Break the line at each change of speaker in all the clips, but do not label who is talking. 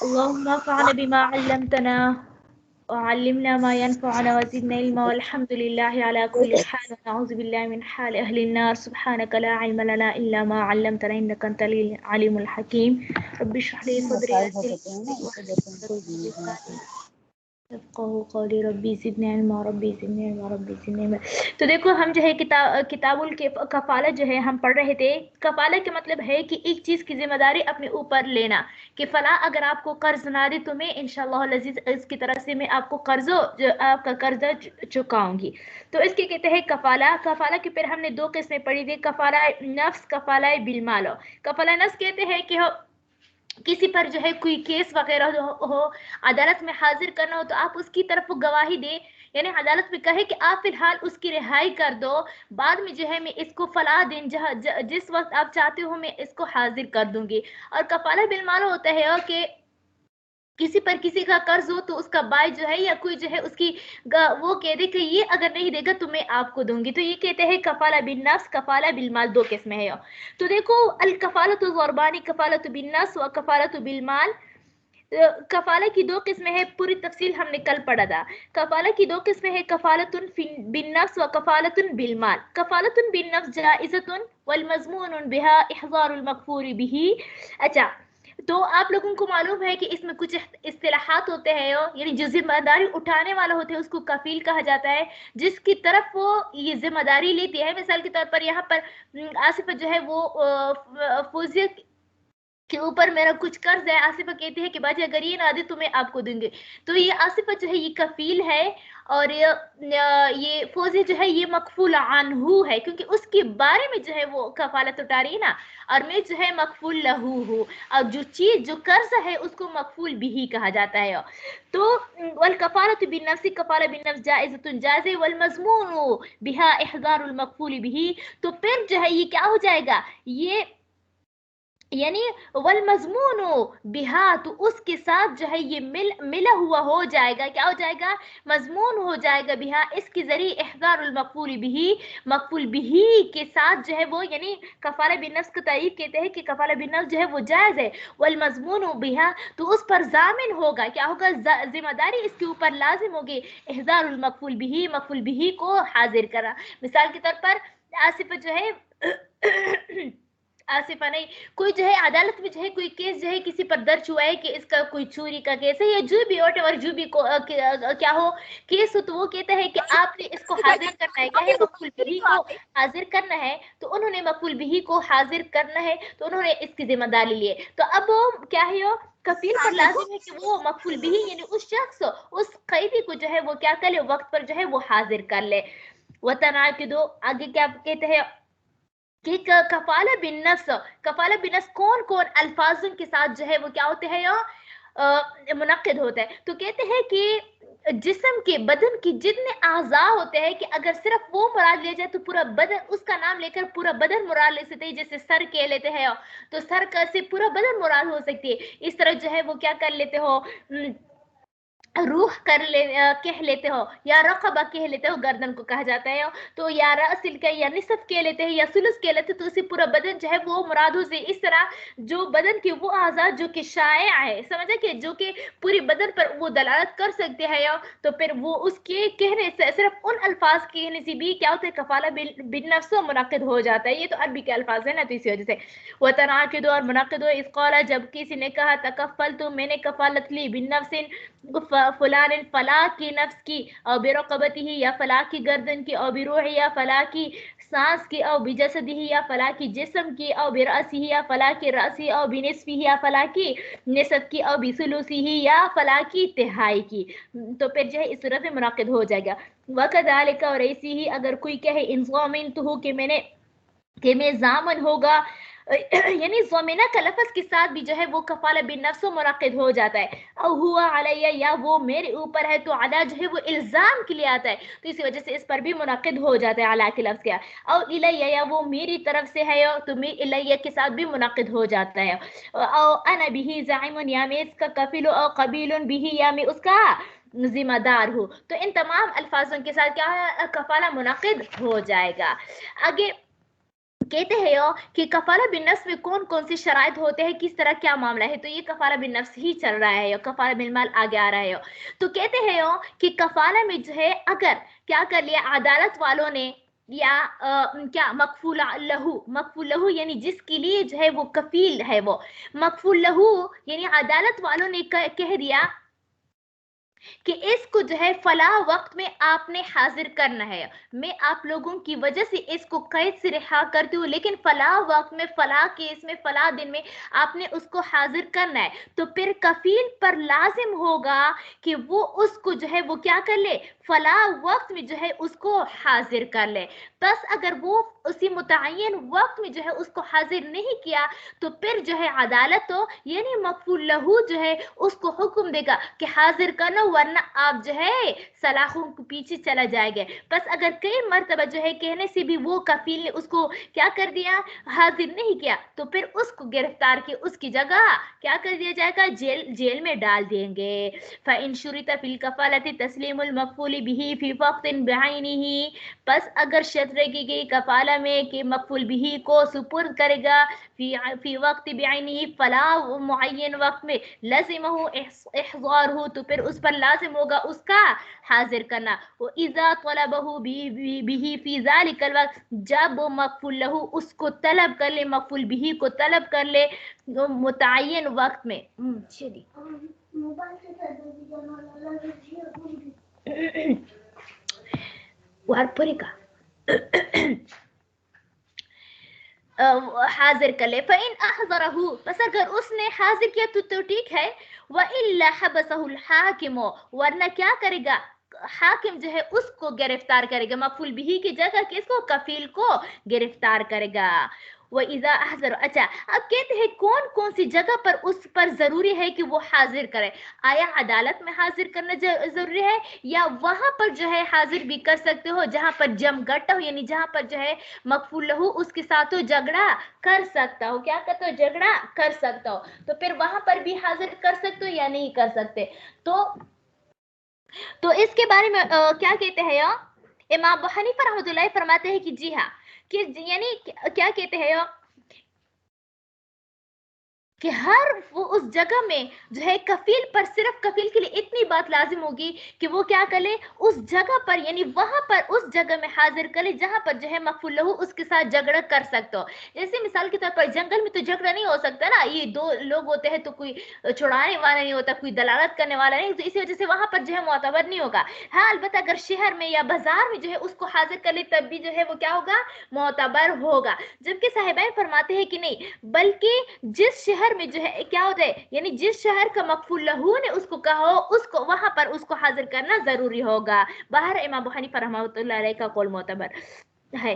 اللهم انفعنا بما علمتنا وعلمنا ما ينفعنا وزدنا علما والحمد لله على كل حال ونعوذ بالله من حال أهل النار سبحانك لا علم لنا إلا ما علمتنا إنك أنت العليم الحكيم رب اشرح لي صدري ويسر لي أمري واحلل عقدة من لساني يفقهوا قولی ربی زدنی علما ربی زدنی علما ربی زدنی علما. تو دیکھو ہم جو ہے کتاب کفالت جو ہے ہم پڑھ رہے تھے. کفالت کا مطلب ہے کہ ایک چیز کی ذمہ داری اپنے اوپر لینا کہ فلاں اگر آپ کو قرض نہ دے تو میں انشاءاللہ العزیز اس کی طرف سے میں آپ کو آپ کا قرضہ چکاؤں گی. تو اس کے کہتے ہیں کفالہ. کفالہ کی پھر ہم نے دو قسمیں پڑھی تھی, کفالہ نفس, کفالہ بالمال. کفالہ نفس کہتے ہیں کہ کسی پر جو ہے کوئی کیس وغیرہ ہو عدالت میں حاضر کرنا ہو تو آپ اس کی طرف گواہی دیں, یعنی عدالت میں کہے کہ آپ فی الحال اس کی رہائی کر دو, بعد میں جو ہے میں اس کو فلاں دن جس وقت آپ چاہتے ہو میں اس کو حاضر کر دوں گی. اور کفالہ بالمال ہوتا ہے کہ کسی پر کسی کا قرض ہو تو اس کا بائی جو ہے یا کوئی جو ہے اس کی وہ کہہ دے کہ یہ اگر نہیں دے گا تو میں آپ کو دوں گی. تو یہ کہتے ہیں کفالہ بالنفس, کفالہ بالمال, دو قسمیں ہیں. تو دیکھو الکفالۃ ضربانی, کفالۃ بالنفس و کفالۃ بالمال. کفالہ کی دو قسمیں ہیں, پوری تفصیل ہم نے کل پڑھا تھا. کفالہ کی دو قسمیں ہیں, کفالۃ بالنفس و کفالۃ بالمال. کفالۃ بالنفس جائزۃ والمضمون بها احضار المکفور به. اچھا, تو آپ لوگوں کو معلوم ہے کہ اس میں کچھ اصطلاحات ہوتے ہیں, یعنی جو ذمہ داری اٹھانے والا ہوتا ہے اس کو کفیل کہا جاتا ہے, جس کی طرف وہ یہ ذمہ داری لیتی ہے. مثال کے طور پر یہاں پر آصفہ جو ہے وہ فوزیہ کے اوپر میرا کچھ قرض ہے, آصفہ کہتی ہے کہ باجی اگر یہ نہ دے تو میں آپ کو دوں گی. تو یہ آصفہ جو ہے یہ کفیل ہے اور یہ فوزی جو ہے یہ مکفول عنہ ہے, کیونکہ اس کے بارے میں جو ہے وہ کفالت اٹھا رہی ہے نا, اور میں جو ہے مکفول لہو ہوں, اور جو چیز جو قرض ہے اس کو مکفول بھی کہا جاتا ہے. تو والکفالۃ بالنفس, کفالہ بالنفس جائزۃ جائز, والمضمون بها احضار المکفول به. تو پھر جو ہے یہ کیا ہو جائے گا, یہ یعنی والمضمون بہا, تو اس کے ساتھ جو ہے یہ ملا ہوا ہو جائے گا. کیا ہو جائے گا, مضمون ہو جائے گا بہا, اس کے ذریعے احضار المقفول بھی, مقفول بھی کے ساتھ جو ہے وہ, یعنی کفالہ بالنفس کا تعریف کہتے ہیں کہ کفالہ بالنفس جو ہے وہ جائز ہے. والمضمون بہا, تو اس پر ضامن ہوگا, کیا ہوگا, ذمہ داری اس کے اوپر لازم ہوگی, احضار المقفول بھی, مقفول بھی کو حاضر کرا. مثال کے طور پر آصفہ جو ہے آصفہ نہیں, کوئی جو ہے عدالت میں جو ہے کوئی کیس جو ہے کسی پر درج ہوا ہے کہ اس کا کوئی چوری کا کیس ہے یا جو بھی اور جو بھی کیا ہو کیس ہو, تو وہ کہتا ہے کہ آپ نے اس کو حاضر کرنا ہے, کیا ہے, مقفول بھی کو حاضر کرنا ہے. تو انہوں نے مقفول بھی کو حاضر کرنا ہے, تو انہوں نے اس کی ذمہ داری لی ہے. تو اب وہ کیا ہے, کفیل پر لازم ہے کہ وہ مقفول بھی یعنی اس شخص, اس قیدی کو جو ہے وہ کیا کر لے, وقت پر جو ہے وہ حاضر کر لے. وتناقض, آگے کیا کہتے ہیں کہ کفالہ بالنفس, کفالہ بالنفس کون کون الفاظوں کے ساتھ جو ہے وہ کیا ہوتے ہیں یا منعقد ہوتا ہے. تو کہتے ہیں کہ جسم کے, بدن کی جتنے اعضاء ہوتے ہیں کہ اگر صرف وہ مراد لیا جائے تو پورا بدن, اس کا نام لے کر پورا بدن مراد لے سکتے ہیں. جیسے سر کہہ لیتے ہیں تو سر کا سے پورا بدن مراد ہو سکتی ہے. اس طرح جو ہے وہ کیا کر لیتے ہو, روح کہہ لیتے ہو, یا رقبہ کہہ لیتے ہو, گردن کو کہا جاتا ہے. تو یا رأسل کا یا نصف کہہ لیتے ہیں یا ثلث کہہ لیتے ہیں, تو اسے پورا بدن جو ہے وہ مراد ہو سے. اس طرح جو بدن کے وہ اعضاء جو کہ شائع ہے, سمجھا کہ جو کہ پوری بدن پر وہ دلالت کر سکتے ہیں, تو پھر وہ اس کے کہنے سے صرف ان الفاظ کہنے سے بھی کیا ہوتا ہے, کفالہ بالنفس منعقد ہو جاتا ہے. یہ تو عربی کے الفاظ ہیں نا, تو اسی وجہ سے. وتناقض, اور منعقد ہو, اس قال, جب کسی نے کہا تکفلت, میں نے کفالت لی, بالنفس فلان فلاں کی نفس کی, اور برقبتی ہی, یا فلاں کی گردن کی, اور بروحی, یا فلاں کی سانس کی, اور بجسدی ہی, یا فلاں کی جسم کی, اور برأسی ہی, یا فلاں کی رأسی, اور بنصفی ہی, یا فلاں کی نصف کی, اور بثلثی ہی, یا فلاں کی تہائی کی. تو پھر جو ہے اس صورت میں منعقد ہو جائے گا. وکذالک, اور ایسی ہی اگر کوئی کہے ان ضامنتہ, کہ میں ضامن ہوگا, یعنی ضامنہ کا لفظ کے ساتھ بھی جو ہے وہ کفالہ بالنفس منعقد ہو جاتا ہے. او ہوا علیہ, یا وہ میرے اوپر ہے, تو علی جو ہے وہ الزام کے لیے آتا ہے, تو اسی وجہ سے اس پر بھی منعقد ہو جاتا ہے علی کے لفظ کیا. او الیہ, یا وہ میری طرف سے ہے, تو میں الیہ کے ساتھ بھی منعقد ہو جاتا ہے. او انا به زعیم, یا میں اس کا کفیل, او قبیل به, یا میں اس کا ذمہ دار ہوں. تو ان تمام الفاظوں کے ساتھ کیا ہے, کفالہ منعقد ہو جائے گا. آگے کہتے ہیں کہ کفالہ بالنفس میں کون کون سی شرائط ہوتے ہیں، کس طرح کیا معاملہ ہے. تو یہ کفالہ بالنفس ہی چل رہا ہے، کفالہ بالمال آگے آ رہا ہے. تو کہتے ہیں کہ کفالہ میں جو ہے اگر کیا کر لیا عدالت والوں نے یا کیا مکفول لہو یعنی جس کے لیے جو ہے وہ کفیل ہے، وہ مکفول لہو یعنی عدالت والوں نے کہہ دیا کہ اس کو جو ہے فلاں وقت میں آپ نے حاضر کرنا ہے، میں آپ لوگوں کی وجہ سے اس کو قید سے رہا کرتی ہوں، لیکن فلاں وقت میں فلاں کیس میں فلاں دن میں آپ نے اس کو حاضر کرنا ہے. تو پھر کفیل پر لازم ہوگا کہ وہ اس کو جو ہے وہ کیا کر لے، فلاں وقت میں جو ہے اس کو حاضر کر لے. بس اگر وہ اسی متعین وقت میں جو ہے اس کو حاضر نہیں کیا تو پھر جو ہے عدالت تو یعنی مکفول لہو جو ہے اس کو حکم دے گا کہ حاضر کرنا، ورنہ آپ جو ہے سلاخوں کے پیچھے چلا جائے گا. بس اگر کئی مرتبہ جو ہے کہنے سے بھی وہ کفیل نے اس کو کیا کر دیا، حاضر نہیں کیا، تو پھر اس کو گرفتار کے اس کی جگہ کیا کر دیا جائے گا، جیل میں ڈال دیں گے. فَإِن شُرِطَ فِي الْكَفَالَةِ تَسْلِيمُ الْمَكْفُولِ بِهِ فِي وَقْتٍ بِعَيْنِهِ. پس اگر شرط رکھی گئی کفالہ میں کہ مکفول بھی کو سپرد کرے گا فی وقت بعینہ فلاں معین وقت میں، لازمہ احضار ہو تو پھر اس پر لازم ہوگا اس کا حاضر کرنا. وَإِذَا طَلَبَهُ بِهِ فِي ذَلِكَ الْوَقْتِ. جب وہ مکفول لہو اس کو طلب کر لے، مکفول بھی کو طلب کر لے متعین وقت میں. وارپوری کا حاضر کر لے. فَإِنْ أَحْضَرَهُ. بس اگر اس نے حاضر کیا تو ٹھیک ہے. وَإِلَّا حَبَسَهُ الْحَاكِمُ. ورنہ کیا کرے گا، حاکم جو ہے اس کو گرفتار کرے گا، مفعول بھی کی جگہ کس کو، کفیل کو گرفتار کرے گا. وَإِذَا أَحْضَرَ. اچھا اب کہتے ہیں کون کون سی جگہ پر اس پر ضروری ہے کہ وہ حاضر کرے. آیا عدالت میں حاضر کرنا ضروری ہے، یا وہاں پر جو ہے حاضر بھی کر سکتے ہو جہاں پر جم گٹا ہو، یعنی جہاں پر جو ہے مکفول لہو اس کے ساتھ ہو، جھگڑا کر سکتا ہو، کیا کرتا ہو، جھگڑا کر سکتا ہو. تو پھر وہاں پر بھی حاضر کر سکتے ہو یا نہیں کر سکتے. تو اس کے بارے میں کیا کہتے ہیں امام ابو حنیفہ رحمۃ اللہ فرماتے ہیں کہ جی ہاں، کہ یعنی کیا کہتے ہیں کہ ہر وہ اس جگہ میں جو ہے کفیل پر، صرف کفیل کے لیے اتنی بات لازم ہوگی کہ وہ کیا کر لے اس جگہ پر، یعنی وہاں پر اس جگہ میں حاضر کر لے جہاں پر جو ہے مکفول لہو اس کے ساتھ جھگڑا کر سکتے ہو. جیسے مثال کے طور پر جنگل میں تو جھگڑا نہیں ہو سکتا نا، یہ دو لوگ ہوتے ہیں تو کوئی چھڑانے والا نہیں ہوتا، کوئی دلالت کرنے والا نہیں، تو اسی وجہ سے وہاں پر جو ہے معتبر نہیں ہوگا. ہاں البتہ اگر شہر میں یا بازار میں جو ہے اس کو حاضر کر لے تب بھی جو ہے وہ کیا ہوگا، معتبر ہوگا. جبکہ صاحبین فرماتے ہیں کہ نہیں، بلکہ جس شہر میں جو ہے کیا ہوتا ہے، یعنی جس شہر کا مکفول لہو نے اس کو کہا ہو، اس کو وہاں پر اس کو حاضر کرنا ضروری ہوگا. باہر امام ابو حنیفہ رحمۃ اللہ علیہ کا قول معتبر ہے.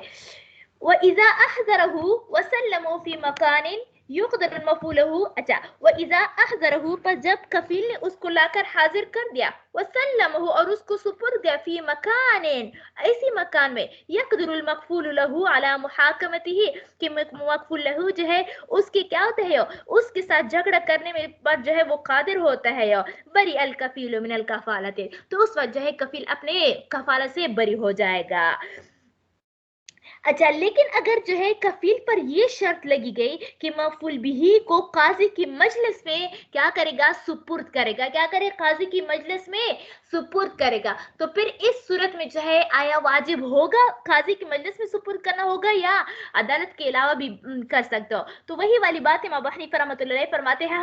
وَإِذَا أَحْضَرَهُ وَسَلَّمُوا فِي مَكَانٍ يُقْدَرُ الْمَفْعُولُ لَهُ. اچھا وَإِذَا أَحْضَرَهُ، پر جب کفیل نے اس کو لا کر حاضر کر دیا، وَسَلَّمُهُ اور اس کو سپرد کیا، فی مکان ایسی مکان میں، يَقْدُرُ الْمَفْعُولُ لَهُ عَلَى مُحَاكَمَتِهِ کہ مکفول لہو جو ہے اس کے کیا ہوتا ہے، اس کے ساتھ جھگڑا کرنے میں پر جو ہے وہ قادر ہوتا ہے. بری الکفیل من الکفالۃ. تو اس وقت جو ہے کفیل اپنے کفالت سے بری ہو جائے گا. اچھا لیکن اگر جو ہے کفیل پر یہ شرط لگی گئی کہ مفعول بھی کو قاضی کی مجلس میں کیا کرے گا، سپرد کرے گا، کیا کرے، قاضی کی مجلس میں سپرد کرے گا، تو پھر اس صورت میں جو ہے آیا واجب ہوگا قاضی کی مجلس میں سپرد کرنا ہوگا یا عدالت کے علاوہ بھی کر سکتے ہو. تو وہی والی بات امام ابو حنیفہ رحمۃ اللہ علیہ فرماتے ہیں،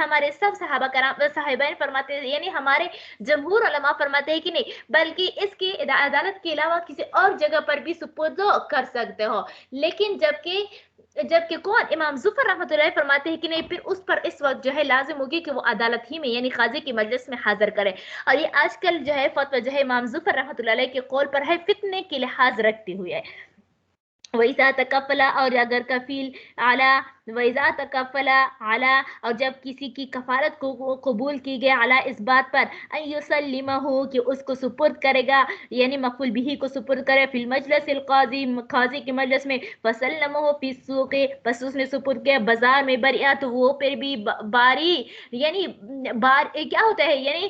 ہمارے سب صحابہ کرام صاحبین فرماتے ہیں، یعنی ہمارے جمہور علماء فرماتے ہیں کہ نہیں، بلکہ اس کی عدالت کے علاوہ کسی اور جگہ پر بھی سپرد کر سکتے ہو. لیکن جبکہ کون، امام ظفر رحمۃ اللہ فرماتے ہیں کہ نہیں، پھر اس پر اس وقت جو ہے لازم ہوگی کہ وہ عدالت ہی میں یعنی قاضی کی مجلس میں حاضر کرے. اور یہ آج کل جو ہے فتویٰ جو ہے امام ظفر رحمۃ اللہ علیہ کے قول پر ہے، فتنے کے لحاظ رکھتے ہوئے. وَإِذَا تَكَفَّلَ اور اگر کفیل اعلیٰ، وَإِذَا تَكَفَّلَ اعلیٰ اور جب کسی کی کفالت کو قبول کی گئی اعلیٰ اس بات پر ان يسلمه کہ اس کو سپرد کرے گا، یعنی مفعول بھی کو سپرد کرے، فی المجلس القاضی قاضی کے مجلس میں، فسلمه فی السوق بس اس نے سپرد کیا بازار میں، بریا تو وہ پھر بھی باری، یعنی کیا ہوتا ہے، یعنی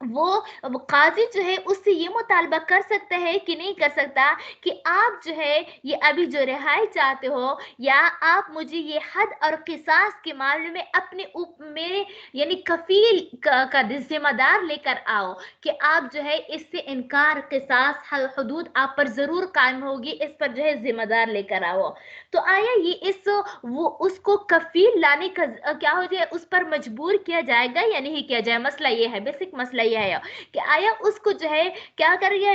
وہ قاضی جو ہے اس سے یہ مطالبہ کر سکتا ہے کہ نہیں کر سکتا کہ آپ جو ہے یہ ابھی جو رہائی چاہتے ہو یا آپ مجھے یہ حد اور قصاص کے معاملے میں اپنے میرے یعنی کفیل کا ذمہ دار لے کر آؤ کہ آپ جو ہے اس سے انکار قصاص حدود آپ پر ضرور قائم ہوگی، اس پر جو ہے ذمہ دار لے کر آؤ۔ تو آیا یہ وہ اس کو کفیل لانے کا کیا ہو جائے، اس پر مجبور کیا جائے گا یا نہیں کیا جائے؟ مسئلہ یہ ہے، بیسک مسئلہ یہ ہے کہ آیا اس کو جو ہے کیا کر گیا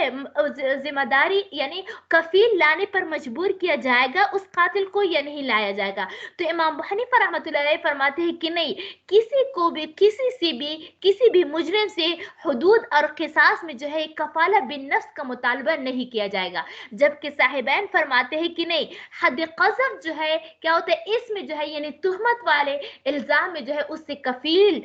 ذمہ داری یعنی کفیل لانے پر مجبور کیا جائے گا اس قاتل کو یا نہیں لایا جائے گا؟ تو امام ابو حنیفہ رحمۃ اللہ علیہ فرماتے ہیں کہ نہیں، کسی کو بھی کسی بھی مجرم سے حدود اور قصاص میں جو ہے کفالہ بالنفس کا مطالبہ نہیں کیا جائے گا، جبکہ صاحبین فرماتے ہیں کہ نہیں، حد قذف جو ہے کیا ہوتا ہے اس میں جو ہے یعنی تہمت والے الزام میں جو ہے اس سے کفیل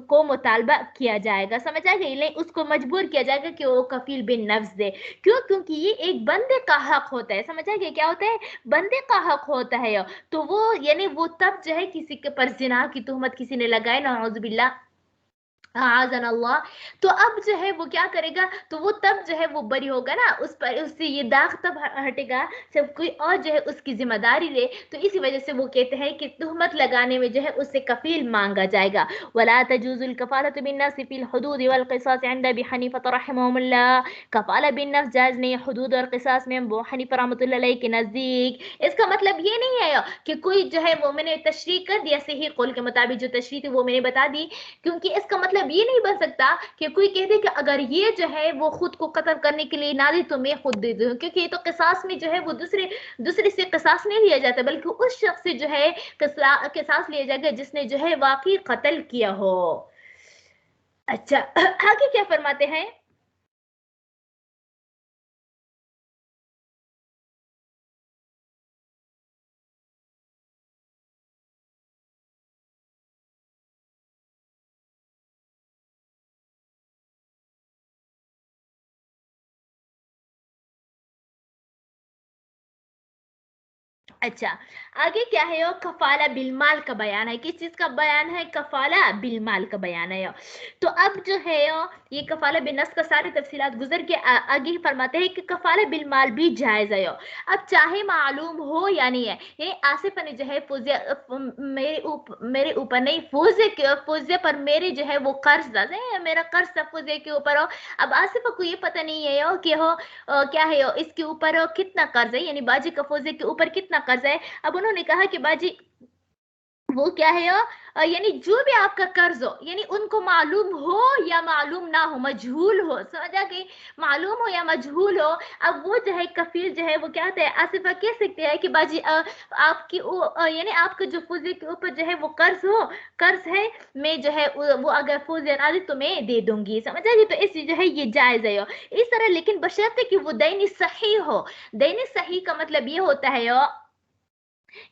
کو مطالبہ کیا جائے گا، سمجھ آ گئی؟ اس کو مجبور کیا جائے گا کہ وہ کفیل بن نفس دے، کیونکہ یہ ایک بندے کا حق ہوتا ہے، سمجھ آ گئی؟ کیا ہوتا ہے؟ بندے کا حق ہوتا ہے، تو وہ یعنی وہ تب جو ہے کسی کے پر زنا کی تہمت کسی نے لگائے، نعوذ باللہ اعاذنا اللہ، تو اب جو ہے وہ کیا کرے گا، تو وہ تب جو ہے وہ بری ہوگا نا، اس پر اس سے یہ داغ تب ہٹے گا جب کوئی اور جو ہے اس کی ذمہ داری لے، تو اسی وجہ سے وہ کہتے ہیں کہ تہمت لگانے میں جو ہے اس سے کفیل مانگا جائے گا۔ ولا تجوز الکفالۃ بالنفس فی الحدود والقصاص عند ابی حنیفہ رحمہ اللہ، کفالہ بالنفس جائز نہیں حدود اور قصاص میں ابو حنیفہ رحمۃ اللہ علیہ کے نزدیک۔ اس کا مطلب یہ نہیں ہے کہ کوئی جو ہے وہ میں نے تشریح کر دیا صحیح قول کے مطابق، جو تشریح تھی وہ میں نے بتا دی، کیونکہ اس کا مطلب یہ نہیں بن سکتا کہ کوئی کہہ دے کہ اگر یہ جو ہے وہ خود کو قتل کرنے کے لیے نہ دی تو میں خود دے دوں، کیونکہ یہ تو قصاص میں جو ہے وہ دوسرے سے قصاص نہیں لیا جاتا، بلکہ اس شخص سے جو ہے قصاص لیا جائے گا جس نے جو ہے واقعی قتل کیا ہو۔ اچھا آگے کیا فرماتے ہیں؟ اچھا آگے کیا ہے؟ کفالہ بالمال کا بیان ہے، کس چیز کا بیان ہے؟ کفالہ بالمال کا بیان ہے۔ تو اب جو ہے یہ کفالہ بالنفس کا ساری تفصیلات گزر کے آگے فرماتے ہیں کہ کفالہ بالمال بھی جائز ہے، اب چاہے معلوم ہو یا نہیں ہے، یعنی آصف نے جو ہے میرے اوپر نہیں، فوزے پر میرے جو ہے وہ قرض ہے، میرا قرض تھا فوزے کے اوپر ہو، اب آصف کو یہ پتہ نہیں ہے کہ کیا ہے اس کے اوپر کتنا قرض ہے، یعنی باجی کا فوزے کے اوپر کتنا قرض ہے۔ اب انہوں نے کہا کہ باجی وہ کیا ہے یعنی جو بھی آپ کا قرض ہو، یعنی ان کو معلوم ہو یا معلوم نہ ہو، مجہول ہو، سمجھا کہ معلوم ہو یا مجہول ہو، اب وہ جو ہے کفیل جو ہے وہ کیا ہے آصفہ کہہ سکتے ہیں کہ باجی آپ کی یعنی آپ کا جو فوزے کے اوپر جو ہے وہ قرض ہے، میں جو ہے وہ اگر فوزے نہ دی تو میں دے دوں گی، سمجھا جی؟ تو اس جو ہے یہ جائز ہے اس طرح، لیکن بشرطے کہ وہ دین صحیح ہو۔ دین صحیح کا مطلب یہ ہوتا ہے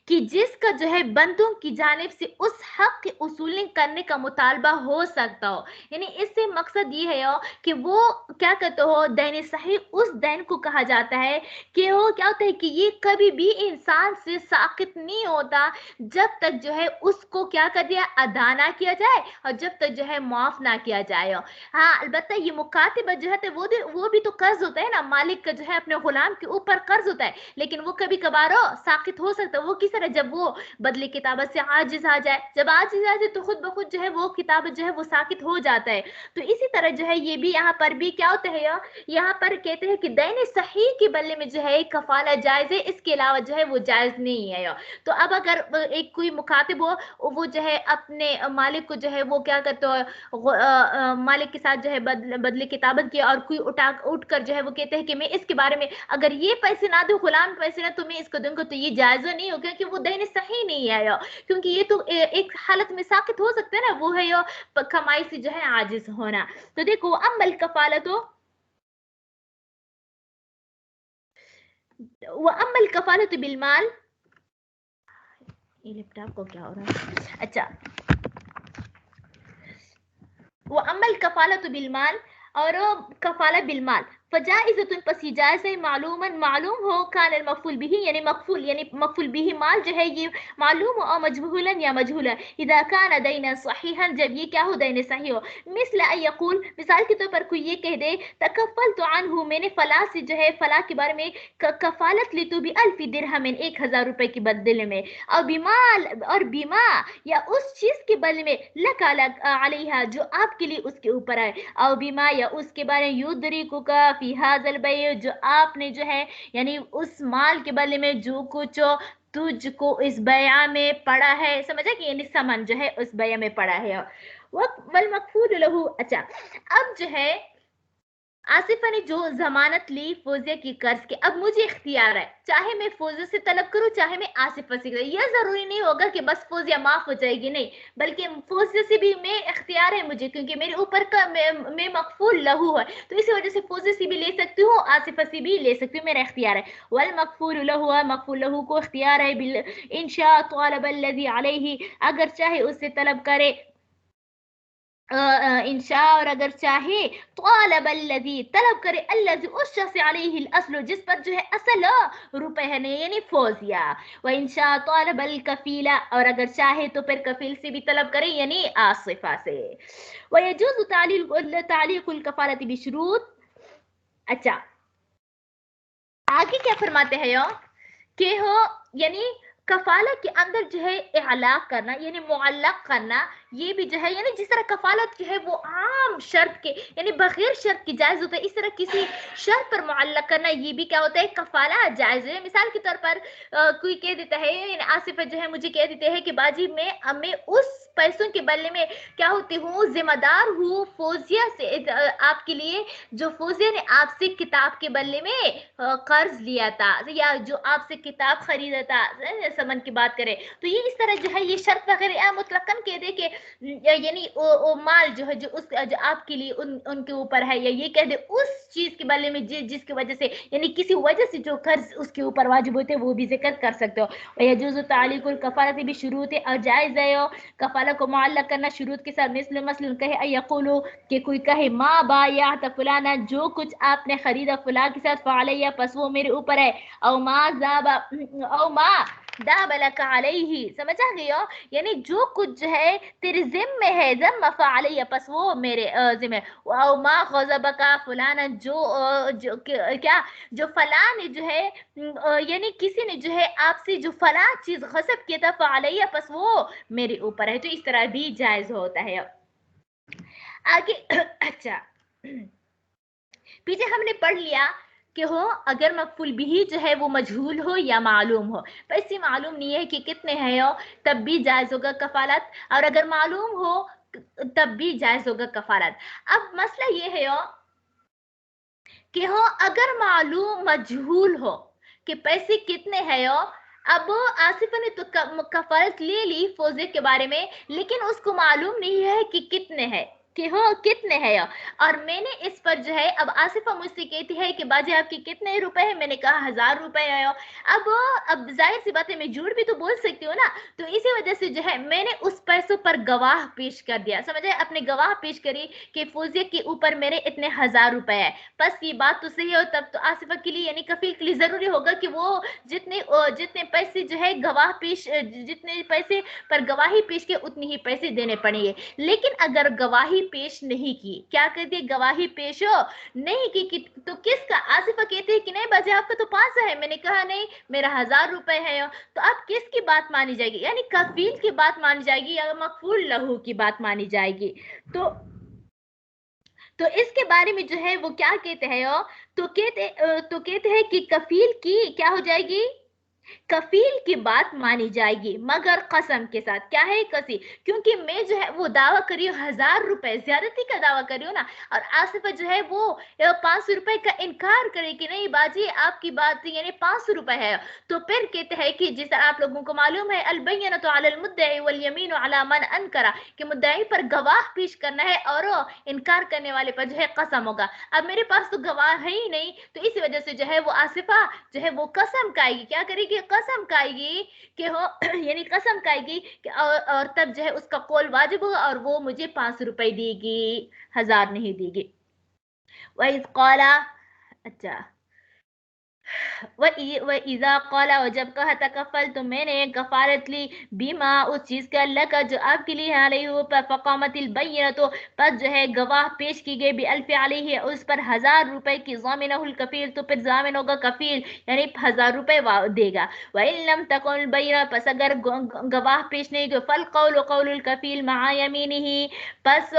کہ جس کا جو ہے بندوں کی جانب سے اس حق کے اصول کرنے کا مطالبہ ہو سکتا ہو، یعنی اس سے مقصد یہ ہے کہ وہ کیا کہتے ہو، دین صحیح اس دین کو کہا جاتا ہے کہ وہ کیا ہوتا ہے کہ یہ کبھی بھی انسان سے ساقط نہیں ہوتا جب تک جو ہے اس کو کیا کر دیا ادا نہ کیا جائے اور جب تک جو ہے معاف نہ کیا جائے۔ ہاں البتہ یہ مکاتبہ جو ہے وہ بھی تو قرض ہوتا ہے نا، مالک کا جو ہے اپنے غلام کے اوپر قرض ہوتا ہے، لیکن وہ کبھی کبھار ساقط ہو سکتا ہے۔ وہ کس طرح؟ جب وہ بدلے کتابت سے عاجز آ جائے، جب عاجز آ جائے تو خود بخود جو ہے وہ کتابت جو ہے وہ ساقط ہو جاتا ہے۔ تو اسی طرح جو ہے یہ بھی یہاں پر بھی کیا ہوتا ہے، یہاں پر کہتے ہیں کہ دین صحیح کے بدلے میں جو ہے کفالہ جائز ہے، اس کے علاوہ جو ہے وہ جائز نہیں ہے۔ تو اب اگر ایک کوئی مخاطب ہو، وہ جو ہے اپنے مالک کو جو ہے وہ کیا کرتے ہو، مالک کے ساتھ جو ہے بدلے کتابت کیا، اور کوئی اٹھ کر جو ہے وہ کہتے ہیں کہ میں اس کے بارے میں اگر یہ پیسے نہ دوں، غلام پیسے نہ تو میں اس کو دوں گا، تو یہ جائز نہیں ہو، کیونکہ وہ دین صحیح نہیں ہے، کیونکہ یہ تو ایک حالت میں ساقط ہو سکتا ہے نا، وہ ہے کمائی سے جو ہے عاجز ہونا۔ تو دیکھو اما الکفالۃ واما الکفالۃ بالمال، یہ لیپ ٹاپ کو کیا ہو رہا ہے؟ اچھا واما الکفالۃ بالمال، اور کفالہ بالمال فجائزۃ پس یہ جائز ہے معلوماً معلوم ہو کان المفعول بھی یعنی مفعول بھی مال جو ہے یہ معلوم ہو اور مجهولا یا مجهولا اذا كان دینا صحیحا جب یہ کیا ہو دین صحیح ہو مثل ان یقول مثال کے طور پر کوئی یہ کہہ دے تکفلت عنہ میں نے فلاں سے جو ہے فلاں کے بارے میں کفالت لی تو ب1000 درہم 1000 روپے کے بدلے میں اور بیمال اور بیما یا اس چیز کے بدلے میں لک علیہا جو آپ کے لیے اس کے اوپر ہے اور بیما یا اس کے بارے یدرکک فی ھذا البیع جو آپ نے جو ہے یعنی اس مال کے بدلے میں جو کچھ تجھ کو اس بیع میں پڑا ہے سمجھا کہ یعنی سمن جو ہے اس بیع میں پڑا ہے والمکفول لہ اچھا اب جو ہے آصفہ نے جو ضمانت لی فوزیہ کی قرض کے اب مجھے اختیار ہے چاہے میں فوزیہ سے طلب کروں چاہے میں آصفہ سے کروں یہ ضروری نہیں ہوگا کہ بس فوزیہ معاف ہو جائے گی نہیں بلکہ فوزیہ سے بھی میں اختیار ہے مجھے کیونکہ میرے اوپر کا میں مکفول لہو ہے تو اسی وجہ سے فوزیہ سے بھی لے سکتی ہوں آصفہ سے بھی لے سکتی ہوں میرا اختیار ہے والمکفول لہو مکفول لہو کو اختیار ہے ان شاء طالب الذی علیہ اگر چاہے اس سے طلب کرے انشاء اور اگر چاہے طالب الذی طلب کرے الذی اس شخص علیہ الاصل جس پر جو ہے اصل روپے ہے نہیں یعنی فوزیہ و انشاء طالب الکفیل اور اگر چاہے تو پھر کفیل سے بھی طلب کرے یعنی آصفہ سے ويجوز تعلیق الکفالۃ بشروط اچھا آگے کیا فرماتے ہیں کہ ہو یعنی کفالت کے اندر جو ہے اعلاق کرنا یعنی معلق کرنا یہ بھی جو ہے یعنی جس طرح کفالت جو ہے وہ عام شرط کے یعنی بغیر شرط کی جائز ہوتا ہے اس طرح کسی شرط پر معلق کرنا یہ بھی کیا ہوتا ہے کفالت جائز ہے مثال کے طور پر کوئی کہہ دیتا ہے یعنی آصفہ جو ہے مجھے کہہ دیتے ہیں کہ باجی میں اس پیسوں کے بدلے میں کیا ہوتی ہوں ذمہ دار ہوں فوزیہ سے آپ کے لیے جو فوزیہ نے آپ سے کتاب کے بدلے میں قرض لیا تھا یا جو آپ سے کتاب خریدا تھا سمن کی بات کرے تو یہ اس طرح جو ہے یہ شرط وغیرہ مطلقاً کہہ دے کہ یعنی وہ مال جو ہے جو آپ کے لیے ان کے اوپر ہے یا یہ کہہ دے اس چیز کے بارے میں جس کی وجہ سے یعنی کسی وجہ سے جو قرض اس کے اوپر واجب ہوتے وہ بھی ذکر کر سکتے ہو یجوز تعلیق الکفالۃ بشروط اور جائز ہے کفالہ کو معلق کرنا شروط کے ساتھ مثلا کہے یقولو کہ کوئی کہے ما بایعت فلانا جو کچھ آپ نے خریدا فلاں کے ساتھ فعلیہ پس وہ میرے اوپر ہے او ما داب لک علیہ سمجھا گیا یعنی جو کچھ جو ہے تیرے ذمہ ہے ذمہ فعلیہ پس وہ میرے ذمہ او ما غضبک فلانا جو کیا جو فلاں نے جو ہے یعنی کسی نے جو ہے آپ سے جو فلاں چیز غصب کیا تھا فعلیہ پس وہ میرے اوپر ہے تو اس طرح بھی جائز ہوتا ہے آگے اچھا پیچھے ہم نے پڑھ لیا کہ ہو اگر مفعول بھی جو ہے وہ مجہول ہو یا معلوم ہو تو اس سے معلوم نہیں ہے کہ کتنے ہیں تب بھی جائز ہوگا کفالت اور اگر معلوم ہو تب بھی جائز ہوگا کفالت اب مسئلہ یہ ہے کہ ہو اگر معلوم مجہول ہو کہ پیسے کتنے ہیں اب آصفہ نے تو کفالت لے لی فوزے کے بارے میں لیکن اس کو معلوم نہیں ہے کہ کتنے ہیں کہ ہو کتنے ہیں اور میں نے اس پر جو ہے اب آصفہ مجھ سے کہتی ہے کہ باجی آپ کے کتنے روپے ہیں میں نے کہا 1000 روپے ہے اب ظاہر سی بات ہے میں جھوٹ بھی تو بول سکتی ہوں نا تو اسی وجہ سے جو ہے میں نے اس پیسوں پر گواہ پیش کر دیا سمجھے اپنے گواہ پیش کری کہ فوزیہ کے اوپر میرے اتنے 1000 روپے ہے بس یہ بات تو صحیح ہو تب تو آصفہ کے لیے یعنی کفیل کے لیے ضروری ہوگا کہ وہ جتنے پیسے جو ہے گواہ پیش جتنے پیسے پر گواہی پیش کے اتنے ہی پیسے دینے پڑیں گے لیکن اگر گواہی پیش نہیں کی کیا کہتے ہیں گواہی پیش ہو نہیں کی تو کس کا آصفہ کہتے ہیں کہ نہیں باجی آپ کا تو 500 ہے میں نے کہا نہیں میرا 1000 روپے ہے تو اب کس کی بات مانی جائے گی یعنی کفیل کی بات مانی جائے گی یا مکفول لہو کی بات مانی جائے گی تو اس کے بارے میں جو ہے وہ کیا کہتے ہیں تو کہتے ہیں کہ کفیل کی کیا ہو جائے گی کفیل کی بات مانی جائے گی مگر قسم کے ساتھ کیا ہے قسم کیونکہ میں جو ہے وہ دعویٰ کری ہوں 1000 روپے زیادتی کا دعویٰ کری ہوں نا اور آصفہ جو ہے وہ 500 روپے کا انکار کرے کہ نہیں باجی آپ کی بات یعنی 500 روپے ہے تو پھر کہتے ہیں کہ جس طرح آپ لوگوں کو معلوم ہے البینۃ علی المدعی والیمین علی من انکر کہ مدعی پر گواہ پیش کرنا ہے اور انکار کرنے والے پر جو ہے قسم ہوگا اب میرے پاس تو گواہ ہے ہی نہیں تو اسی وجہ سے جو ہے وہ آصفہ جو ہے وہ قسم کھائے گی کیا کرے گی قسم کھائے گی کہ ہو یعنی قسم کھائے گی کہ اور تب جو ہے اس کا قول واجب ہوگا اور وہ مجھے 500 روپے دے گی 1000 نہیں دے گی وَإِذْ قَالَ اچھا وَإِذَا قَالَ اور جب کہا تکفل تو میں نے کفارت لی بیما اس چیز کا اللہ کا جو آپ کے لیے علیہ اوپر فقامت البینۃ پس جو ہے گواہ پیش کی گئی بِأَلْفِ علیہ اس پر 1000 روپے کی ضامنہ الکفیل تو پھر ضامن ہوگا کفیل یعنی 1000 روپے دے گا وَإِن لَمْ تَكُنْ الْبَيِّنَةُ پس اگر گواہ پیش نہیں تو فالقول قول الکفیل مع یمینہ پس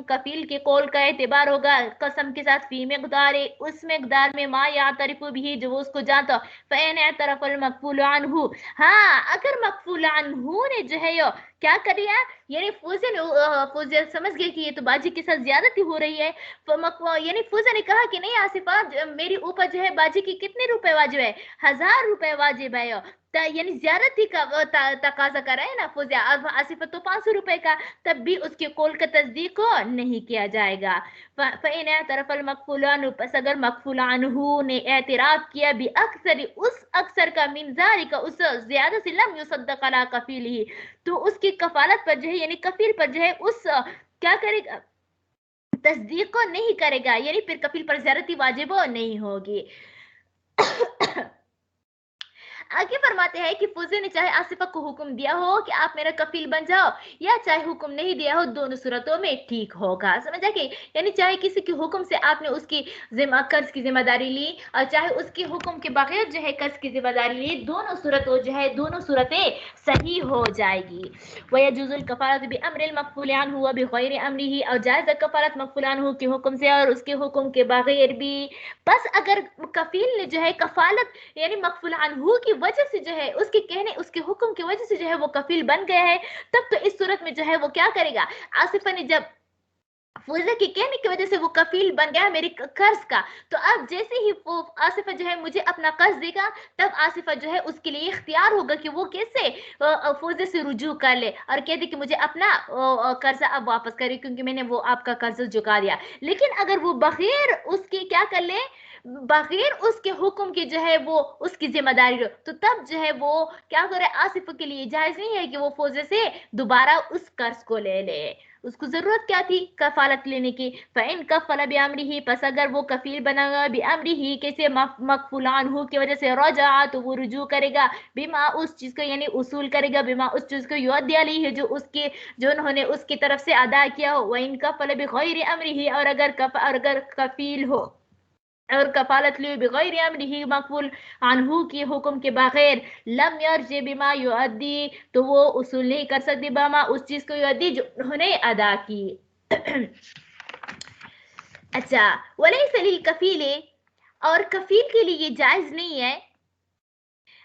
کفیل کے قول کا اعتبار ہوگا قسم کے ساتھ فی مقدار اس مقدار میں ما یعترف بھی جو اس کو جانتا فین اعترف المقفول عنہ ہاں اگر مقفول عنہ نے جو ہے کیا کر دیا یعنی فوزیہ سمجھ گئی کہ یہ تو باجی کے ساتھ زیادتی ہو رہی ہے یعنی فوزیہ نے کہا کہ نہیں آصفہ میری اوپر جو ہے باجی کی کتنے روپے واجب ہے 1000 روپے واجب ہے یعنی زیادتی کا تقاضا کر رہا ہے نا فوزیہ اب آصفہ تو 500 روپے کا تب بھی اس کے قول کا تصدیق نہیں کیا جائے گا فَإِنْ اعْتَرَفَ الْمَقْفُولُ عَنْهُ پس اگر مقفول عنہ نے اعتراف کیا بِأَكْثَرِ اس اکثر کا من ذَلِكَ اس زیادہ سے لم يصدق علی کفیلہ تو اس کی کفالت پر جو ہے یعنی کفیل پر جو ہے اس کیا کرے گا تصدیق کو نہیں کرے گا یعنی پھر کفیل پر زیادتی واجب نہیں ہوگی آگے فرماتے ہیں کہ فوزی نے چاہے آصفہ کو حکم دیا ہو کہ آپ میرا کفیل بن جاؤ یا چاہے حکم نہیں دیا ہو دونوں صورتوں میں ٹھیک ہوگا سمجھا کہ یعنی چاہے کسی کے حکم سے آپ نے اس کی قرض کی ذمہ داری لی اور چاہے اس کے حکم کے بغیر جو ہے قرض کی ذمہ داری لی دونوں صورتوں جو ہے دونوں صورتیں صحیح ہو جائے گی وَيَجُوزُ الْكَفَارَةُ بِأَمْرِ الْمَقْفُولِ عَنْهُ وَبِغَيْرِ أَمْرِهِ اور جائز ہے کفارت مقفول عنہ کے حکم سے اور اس کے حکم کے بغیر بھی بس اگر کفیل نے جو ہے کفالت یعنی مقفول عنہ کی وجہ سے جو ہے اس کے کہنے اس کے حکم کی وجہ سے جو ہے وہ کفیل بن گیا ہے تب تو اس صورت میں جو ہے وہ کیا کرے گا آصفہ نے جب فوزیہ کے کہنے کی وجہ سے وہ کفیل بن گیا میری قرض کا تو اب جیسے ہی آصفہ جو ہے مجھے اپنا قرض دے گا تب آصفہ جو ہے اس کے لیے اختیار ہوگا کہ وہ کیسے فوزیہ سے رجوع کر لے اور کہہ دے کہ مجھے اپنا قرضہ اب واپس کرے کیونکہ میں نے وہ آپ کا قرض چکا دیا لیکن اگر وہ بغیر اس کی کیا کر لے بغیر اس کے حکم کی جو ہے وہ اس کی ذمہ داری تو تب جو ہے وہ کیا کرے آصفہ کے لیے جائز نہیں ہے کہ وہ فوزیہ سے دوبارہ اس قرض کو لے لے اس کو ضرورت کیا تھی کفالت لینے کی فَإِن كَفَّلَ بِأَمْرِهِ پس اگر وہ کفیل بنا گا بِأَمْرِهِ کیسے مقفول عنہ کی وجہ سے رجع تو وہ رجوع کرے گا بما اس چیز کو یعنی اصول کرے گا بما اس چیز کو یؤدی علیہ جو اس کے جو انہوں نے اس کی طرف سے ادا کیا ہو وَإِن كَفَّلَ بِغَيْرِ أَمْرِهِ اور اگر کفیل ہو اور کفالت لی بغیر امرہ مقبول عنہ کی حکم کے بغیر لم یرجع بما یؤدی تو وہ اصول نہیں کر سکتی بما اس چیز کو یؤدی جو انہوں نے ادا کی اچھا ولیس للکفیل اور کفیل کے لیے یہ جائز نہیں ہے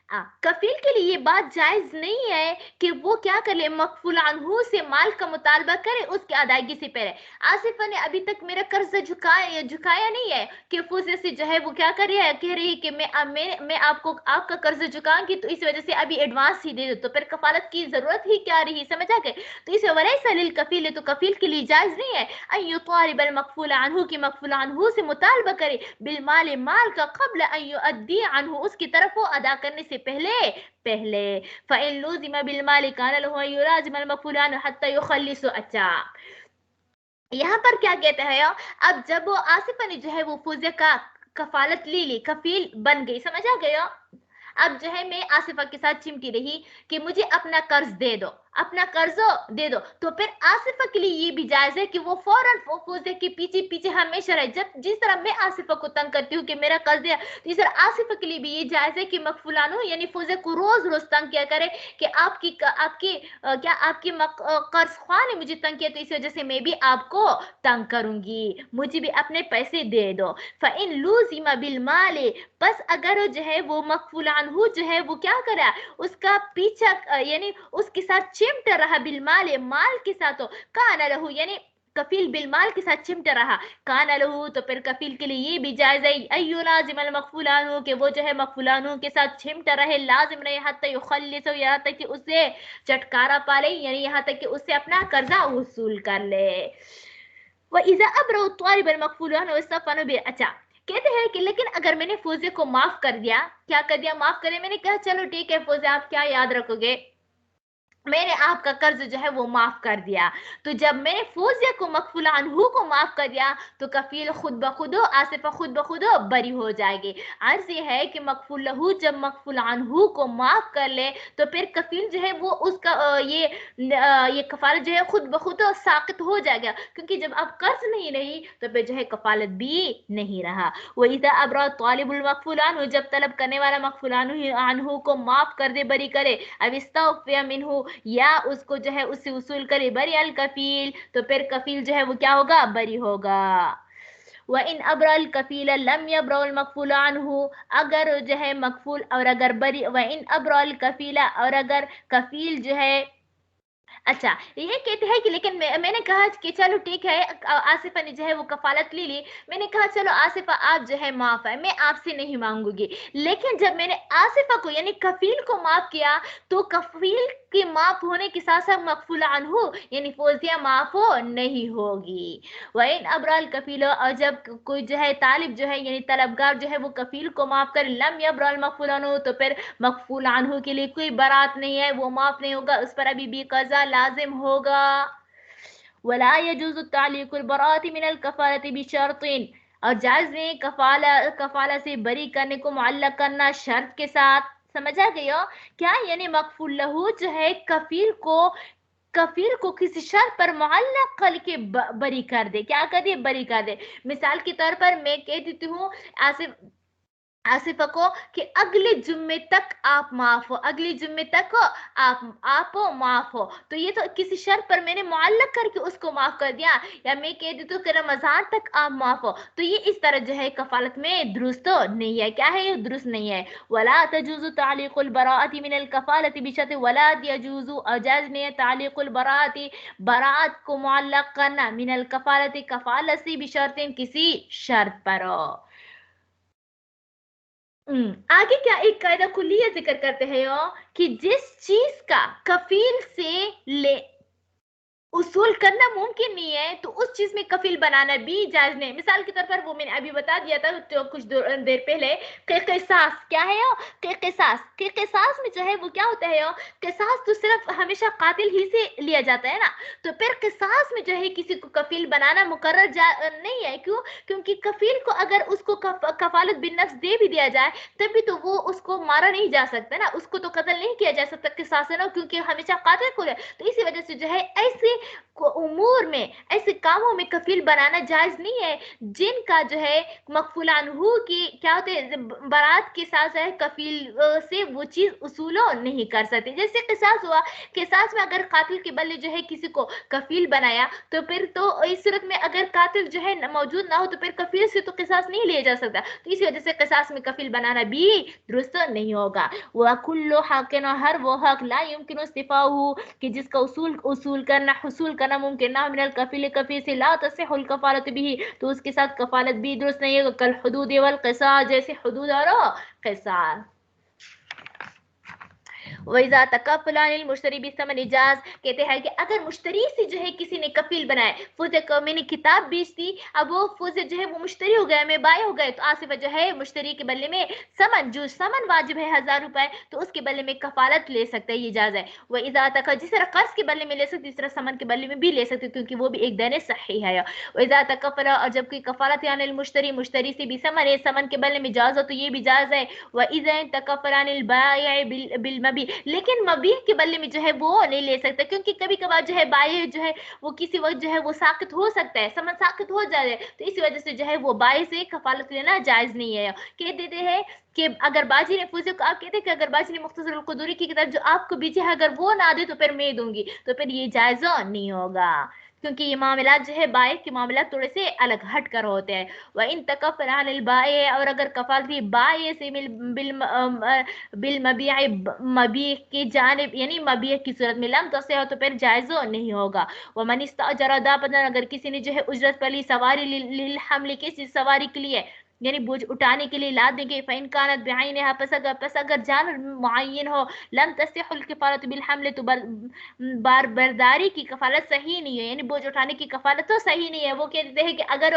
کفیل کے لیے یہ بات جائز نہیں ہے کہ وہ کیا کر لے مقفول عنہ سے مال کا مطالبہ کرے اس کی ادائیگی سے پہلے آصفہ نے ابھی تک میرا قرض جھکایا نہیں ہے کہ فوزیہ سے جو ہے وہ کیا کر رہی ہے کہہ رہی ہے کہ میں آپ کو آپ کا قرض چکاؤں گی تو اس وجہ سے ابھی ایڈوانس ہی دے دو تو پھر کفالت کی ضرورت ہی کیا رہی سمجھا کہ تو اسے ولیس للکفیل تو کفیل کے لیے جائز نہیں ہے ان یطالب المقفول عنہ کی مقفول عنہ سے مطالبہ کرے بالمال مال کا قبل ان یؤدی عنہ اس کی طرف وہ ادا کرنے سے پہلے فَإِن لُزِمَ بِالْمَالِ كَانَ لَهُ أَن يُلَازِمَ الْمَقْفُولَ عنْهُ حَتَّى يُخَلِّصَ اچھا یہاں پر کیا کہتا ہے اب جب وہ آصفہ نے جو ہے وہ فوزیہ کا کفالت لی کفیل بن گئی سمجھا گیا اب جو ہے میں آصفہ کے ساتھ چمٹی رہی کہ مجھے اپنا قرض دے دو اپنا قرض دے دو تو پھر آصفہ کے لیے یہ بھی جائز ہے کہ وہ فوراً فوزیہ کے پیچھے ہمیشہ رہے جس طرح میں آصفہ کو تنگ کرتی ہوں کہ میرا قرض دیا تو اس طرح آصفہ کے لیے بھی یہ جائز ہے کہ مقفول عنہ یعنی فوزیہ کو روز تنگ کیا کرے کہ آپ کی قرض خواہ نے مجھے تنگ کیا تو اس وجہ سے میں بھی آپ کو تنگ کروں گی مجھے بھی اپنے پیسے دے دو فَإِن لُزِمَ بِالْمَالِ پس اگر جو ہے وہ مقفول عنہ جو ہے وہ کیا کرا اس کا پیچھا یعنی اس کے ساتھ چمٹ رہا بالمال مال کے ساتھ کان لہو یعنی کفیل بالمال کے ساتھ چمٹ رہا کان لہو تو پھر کفیل کے لیے یہ بھی جائز ہے ایو لازم المقفول عنہ کہ وہ جو ہے مقفول عنہ کے ساتھ چمٹ رہے لازم رہے حتی یخلص یہاں تک کہ اسے چٹکارا پالے یعنی یہاں تک کہ اسے اپنا قرضہ وصول کر لے وَإِذَا أَبْرَوْا الطَّالِبَ الْمَقْفُولُ عَنْهُ وَاسْتَغْفَرَ بِهِ اچھا کہتے ہیں کہ لیکن اگر میں نے فوزیہ کو معاف کر دیا کیا کر دیا معاف کرے میں نے کہا چلو ٹھیک ہے فوزیہ آپ کیا یاد رکھو گے میں نے آپ کا قرض جو ہے وہ معاف کر دیا. تو جب میں نے فوزیہ کو مغفول عنہ کو معاف کر دیا تو کفیل خود بخود آصفہ خود بخود بری ہو جائے گی. عرض یہ ہے کہ مغفول لہو جب مغفول عنہ کو معاف کر لے تو پھر کفیل جو ہے وہ اس کا یہ کفالت جو ہے خود بخود ساقط ہو جائے گا, کیونکہ جب اب قرض نہیں رہی تو پھر جو ہے کفالت بھی نہیں رہا. وَإِذَا أَبْرَأَ طالب المغفول عنہ جب طلب کرنے والا مغفول عنہ کو معاف کر دے, بری کرے, اب استغفر منہ یا اس کو جو ہے اس سے وصول کرے, بری الکفیل تو پھر کفیل جو ہے وہ کیا ہوگا, بری ہوگا. وَإِنْ أَبْرَأَ الْكَفِيلَ لَمْ يَبْرَأُ الْمَغْفُولُ عَنْهُ اگر جو ہے مغفول اور اگر بری, وَإِنْ أَبْرَأَ الْكَفِيلَ اور اگر کفیل جو ہے, اچھا یہ کہتے ہیں کہ لیکن میں نے کہا کہ چلو ٹھیک ہے, آصفہ نے جو ہے وہ کفالت لے لی, میں نے کہا چلو آصفہ آپ جو ہے معاف ہے, میں آپ سے نہیں مانگوں گی. لیکن جب میں نے آصفہ کو یعنی کفیل کو معاف کیا تو کفیل کے معاف ہونے کے ساتھ ساتھ مغفول عنہ یعنی فوزیہ معاف ہو نہیں ہوگی. وَإِنْ أَبْرَأَ الْكَفِيلُ اور جب کوئی جو ہے طالب جو ہے یعنی طلبگار جو ہے وہ کفیل کو معاف کر, لم يبرأ المغفول عنہ تو پھر مغفول عنہ کے لیے کوئی برات نہیں ہے, وہ معاف نہیں ہوگا, اس پر ابھی بھی قضا لازم ہوگا. ولا يجوز تعلیق البراءة من الکفارة بشرط اور جائز نہیں کفالہ سے بری کرنے کو معلق کرنا شرط کے ساتھ. سمجھا گیا کیا, یعنی مغفول لہو جو ہے کفیل کو کسی شرط پر معلق کر کے بری کر دے, کیا کر دے, بری کر دے. مثال کے طور پر میں کہہ دیتی ہوں آصفہ کو کہ اگلے جمعے تک آپ معاف ہو, اگلے جمعے تک آپ معاف ہو, تو یہ تو کسی شرط پر میں نے معلق کر کے اس کو معاف کر دیا. یا میں کہہ دیتی ہوں کہ رمضان تک آپ معاف ہو, تو یہ اس طرح جو ہے کفالت میں درست نہیں ہے. کیا ہے, یہ درست نہیں ہے. ولا تجوز تعلیق البراءة من الکفالة بشرط ولا يجوز اجاز نہیں ہے تعلیق البراءة براءت کو معلق کرنا من الکفالة کفالت سے بشرط کسی شرط پر. آگے کیا ایک قاعدہ کلیہ ذکر کرتے ہیں کہ جس چیز کا کفیل سے اصول کرنا ممکن نہیں ہے تو اس چیز میں کفیل بنانا بھی جائز نہیں. مثال کے طور پر وہ میں نے ابھی بتا دیا تھا تو کچھ دیر پہلے کہ قصاص کیا ہے, کہ قصاص میں جو ہے وہ کیا ہوتا ہے, قصاص تو صرف ہمیشہ قاتل ہی سے لیا جاتا ہے نا, تو پھر قصاص میں جو ہے کسی کو کفیل بنانا مقرر نہیں ہے. کیوں, کیونکہ کفیل کو اگر اس کو کفالت بالنفس دے بھی دیا جائے تب بھی تو وہ اس کو مارا نہیں جا سکتا نا, اس کو تو قتل نہیں کیا جا سکتا قصاص ہے نا, کیونکہ ہمیشہ قاتل کو ہے. تو اسی وجہ سے جو ہے ایسے امور میں ایسے کاموں میں کفیل بنانا جائز نہیں ہے جن کا جو ہے مغفول عنہ کی کیا ہوتے ہیں برات کے ساتھ ہے, کفیل سے وہ چیز اصولوں نہیں کر سکتے. جیسے قصاص ہوا, قصاص میں اگر قاتل کے بدلے جو ہے کسی کو کفیل بنایا تو پھر تو اس صورت میں اگر قاتل جو ہے موجود نہ ہو تو پھر کفیل سے تو قصاص نہیں لیا جا سکتا. تو اسی وجہ سے قصاص میں کفیل بنانا بھی درست نہیں ہوگا. وَكُلُّ حَقٍ ہر وہ حق لا يمكن استفاؤه کہ جس کا حصول کرنا ممکن نہ, من الکفیل کفیل سے, لا تصح الکفالت بھی تو اس کے ساتھ کفالت بھی درست نہیں ہے. کل حدود والقصاص جیسے حدود اور قصاص. وَإِذَا تَكَفَّلَ عَنِ الْمُشْتَرِي بِثَمَنِ جَازَ کہتے ہیں کہ اگر مشتری سے جو ہے کسی نے کفیل بنائے, فوزے کو میں نے کتاب بیچ دی, اب وہ فوزے جو ہے وہ مشتری ہو گیا, میں بائع ہو گئے, تو آصفہ جو ہے مشتری کے بدلے میں جو سمن واجب ہے 1000 روپے تو اس کے بدلے میں کفالت لے سکتا ہے, یہ جائز ہے. وَإِذَا تَكَفَّلَ جس طرح قرض کے بدلے میں لے سکتے, اس طرح سمن کے بدلے میں بھی لے سکتے کیونکہ وہ بھی ایک دین صحیح ہے. وَإِذَا تَكَفَّلَ اور جب کوئی کفالت یعنی مشتری سے بھی سمن کے بدلے میں جائز ہو تو یہ بھی جائز ہے. وَإِذَا تَكَفَّلَ عَنِ الْبَائِعِ بِالْمَبِيعِ لیکن مبیع کے بدلے میں جو ہے وہ نہیں لے سکتا, کیونکہ کبھی کبھار جو ہے بائع جو ہے وہ کسی وقت جو ہے وہ ساقط ہو سکتا ہے, سمن ساقط ہو جائے, تو اسی وجہ سے جو ہے وہ بائع سے کفالت لینا جائز نہیں ہے. کہہ دیتے ہیں کہ اگر باجی نے فوزے کو آپ کہتے ہیں کہ اگر باجی نے مختصر القدوری کی کتاب جو آپ کو بیچی ہے اگر وہ نہ دے تو پھر میں دوں گی, تو پھر یہ جائز نہیں ہوگا, کیونکہ یہ معاملات جو ہے بائع کے معاملات تھوڑے سے الگ ہٹ کر ہوتے ہیں. وَإِن تَكَفَّلَ عَنِ الْبَائِعِ اور اگر کفالت بھی بائع سے بالمبیع مبیع کی جانب یعنی مبیع کی صورت میں لم تصح تو پھر جائز نہیں ہوگا. وَمَنِ اسْتَأْجَرَ دَابَةً اگر کسی نے جو ہے اجرت پر لی سواری للحمل کسی سواری کے لیے یعنی بوجھ اٹھانے کے لیے لاد دیں گے, فَإِن كَانَتْ بِعَيْنِهَا پس اگر جان معین ہو, لم تصح الکفالۃ بالحمل تو برداری کی کفالت صحیح نہیں ہے, یعنی بوجھ اٹھانے کی کفالت تو صحیح نہیں ہے. وہ کہتے ہیں کہ اگر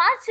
5